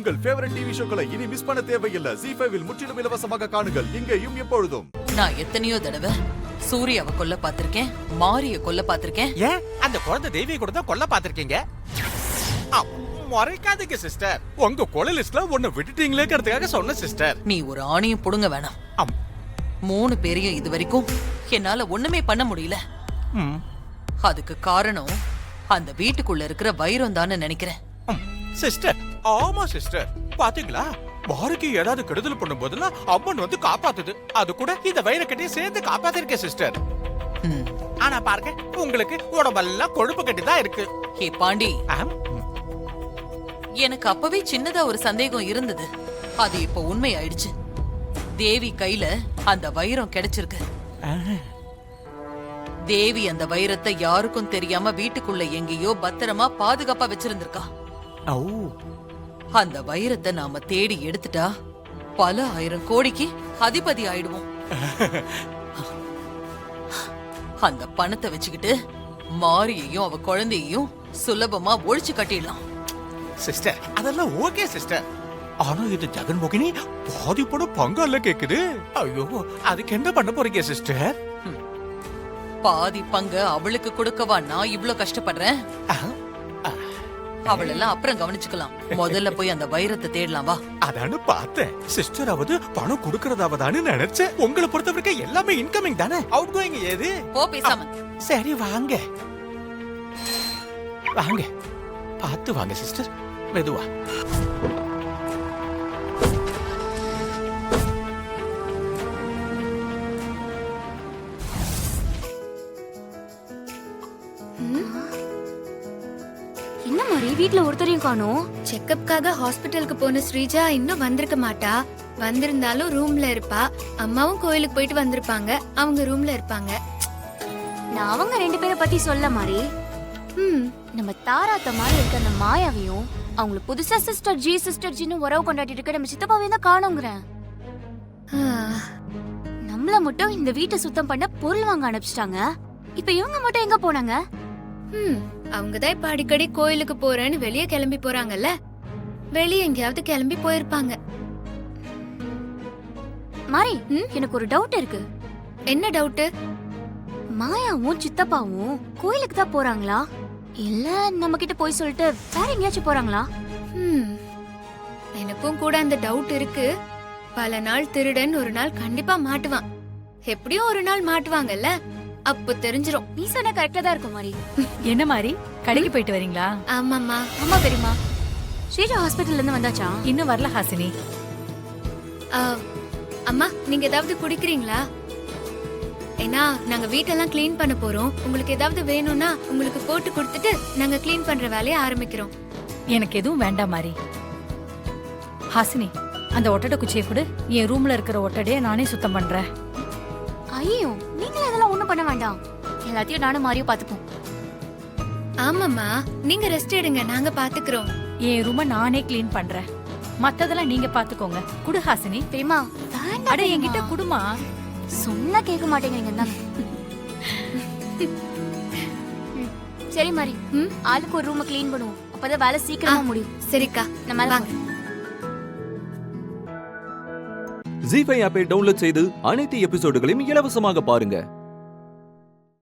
உங்கள் favourite TV ஷோக்களை இனி miss பண்ண தேவையில்லை. ZEE5 இல் முற்றிலும் இலவசமாக காணுங்கள், இங்கேயும் எப்பொழுதும். நான் எத்தனையோ தடவை சூர்யாவை கொல்ல பாத்திருக்கேன், மாரிய கொல்ல பாத்திருக்கேன். ஏன் அந்த குழந்தை தேவியை கூட தான் கொல்ல பாத்திருக்கீங்க? மறைக்காதீங்க சிஸ்டர், உங்க கொலை லிஸ்ட்ல ஒன்னு விட்டுட்டீங்களேங்கிறதுக்காக சொன்ன சிஸ்டர். நீ ஒரு ஆணையும் புடுங்க வேணாம். 3 பேரையும் இது வரைக்கும் என்னால ஒண்ணுமே பண்ண முடியல. அதுக்கு காரணம் அந்த வீட்டுக்குள்ள இருக்கிற வைரம் தானே நினைக்கிறேன். சிஸ்டர், ஆமா சிஸ்டர், பாத்தீங்களா பாருக்கு ஏதாவது கெடுதல் பண்ணும் போதெல்லாம் அம்மன் வந்து காப்பாத்துது. அது கூட இந்த வைரக்கட்டியை சேர்ந்து காப்பாத்திருக்க சிஸ்டர். ஆனா பாருங்க, உங்களுக்கு உடம்பெல்லாம் கொழுப்பு கட்டி தான் இருக்கு. ஹே பாண்டி, எனக்கு அப்பவே சின்னதா ஒரு சந்தேகம் இருந்தது. அது இப்ப உண்மை ஆயிடுச்சு. தேவி கையில அந்த வைரம் கிடைச்சிருக்கு. தேவி அந்த வைரத்தை யாருக்கும் தெரியாம வீட்டுக்குள்ள எங்கேயோ பத்திரமா பாதுகாப்பா வச்சிருந்திருக்கா. அந்த வைரத்தை நாம தேடி எடுத்துட்டா பல 1000 கோடிக்கு அதிபதி ஆயிடுவோம். அந்த பணத்தை வச்சுக்கிட்டு மாரியையும் அவ குழந்தையையும் சுலபமா ஒழிச்சு கட்டிடலாம். சிஸ்டர், அதெல்லாம் ஓகே சிஸ்டர். ஆனா இது ஜெகன்மோகினி பாதி பணம் பங்கால கேக்குது. ஐயோ, அதுக்கு என்ன பண்ண போறீங்க சிஸ்டர்? பாதி பங்கு அவளுக்கு கொடுக்கவா நான் இவ்ளோ கஷ்டப்படுறேன்? அவளெல்லாம் அப்புறம் கவனிச்சுக்கலாம். முதல்ல போய் அந்த வைரத்தை தேடலாம் வா. அதானு பார்த்தேன் சிஸ்டர், அவது பணம் கொடுக்கறதாவதான்னு நினைச்சேன். உங்களை பொறுத்த வரைக்கும் எல்லாமே இன்கமிங் தானே, அவுட் கோயிங் ஏது? போ பேசாம. சரி வாங்க வாங்க, பார்த்து வாங்க சிஸ்டர், மெதுவா. என்ன மாதிரி வீட்ல ஒருத்தரையும் காணோம்? செக்கப்காக ஹாஸ்பிட்டலுக்கு போன ஸ்ரீஜா இன்னும் வந்திருக்க மாட்டா. வந்திருந்தாலும் ரூம்ல இருப்பா. அம்மாவும் கோயிலுக்கு போயிட்டு வந்திருப்பாங்க, அவங்க ரூம்ல இருப்பாங்க. நான் அவங்க 2 பேரை பத்தி சொல்ல மாதிரி. நம்ம தாராத்த மாதிரி இருக்க அந்த மாயாவையும் அவங்கள புதுசா சிஸ்டர் ஜின்னு உறவு கொண்டாடிட்டு இருக்க நம்ம சித்தப்பாவையும் தான் காணோங்கிறேன். நம்மள மட்டும் இந்த வீட்டை சுத்தம் பண்ண பொருள் வாங்க அனுப்பிச்சிட்டாங்க. இப்ப இவங்க மட்டும் எங்க போனாங்க? அவங்கதான் இப்ப அடிக்கடி கோயிலுக்கு போறேன்னு வெளியே கிளம்பி போறாங்கல்ல, வெளியே எங்கேயாவது கிளம்பி போயிருப்பாங்க. மாரி, எனக்கு ஒரு டவுட் இருக்கு. என்ன டவுட்? மாயாவும் சித்தப்பாவும் கோயிலுக்கு தான் போறாங்களா, இல்ல நம்ம கிட்ட போய் சொல்லிட்டு வேற எங்கேயாச்சும் போறாங்களா? எனக்கும் கூட அந்த டவுட் இருக்கு. பல நாள் திருடன் ஒரு நாள் கண்டிப்பா மாட்டுவான். எப்படியும் ஒரு நாள் மாட்டுவாங்கல்ல, அப்ப தெரிஞ்சிரும். நீ சொன்ன கரெக்டா தான் இருக்கும் மாரி. என்ன மாதிரி கடைக்கு போயிட்டு வரீங்களா? ஆமாம்மா. ஆமா பெரியமா. ஸ்ரீஜா ஹாஸ்பிட்டல்ல இருந்து வந்தாச்சா? இன்னும் வரல ஹாசினி. அம்மா, நீங்க ஏதாவது குடிக்கிறீங்களா? ஏன்னா நாங்க வீட்டெல்லாம் கிளீன் பண்ண போறோம். உங்களுக்கு ஏதாவது வேணும்னா உங்களுக்கு போட்டு கொடுத்துட்டு நாங்க கிளீன் பண்ற வேலையை ஆரம்பிக்கிறோம். எனக்கு எதுவும் வேண்டாம் மாதிரி. ஹாசினி, அந்த ஒட்டடை குச்சியை கொடு. என் ரூம்ல இருக்கிற ஒட்டடையை நானே சுத்தம் பண்றேன். ஐயோ, நீங்களே இதெல்லாம் ஒண்ணும் பண்ண வேண்டாம். எல்லாத்தையும் நானும் மாரியும் பாத்துப்போம். ஆமாம்மா, நீங்க ரெஸ்ட் எடுங்க, நாங்க பாத்துக்கிறோம். என் ரூமை நானே கிளீன் பண்றேன். மத்ததெல்லாம் நீங்க பாத்துக்கோங்க. குடு ஹாசினி. பெரியமா, அட என்கிட்ட குடுமா. சொன்னா கேட்க மாட்டேங்கிறீங்க தான். சரி மாரி, ஆளுக்கு ஒரு ரூமை கிளீன் பண்ணுவோம். அப்பதான் வேலை சீக்கிரமா முடியும். சரிக்கா, நம்ம வாங்க. ZEE5 ஆப்பை டவுன்லோட் செய்து அனைத்து எபிசோடுகளையும் இலவசமாக பாருங்க.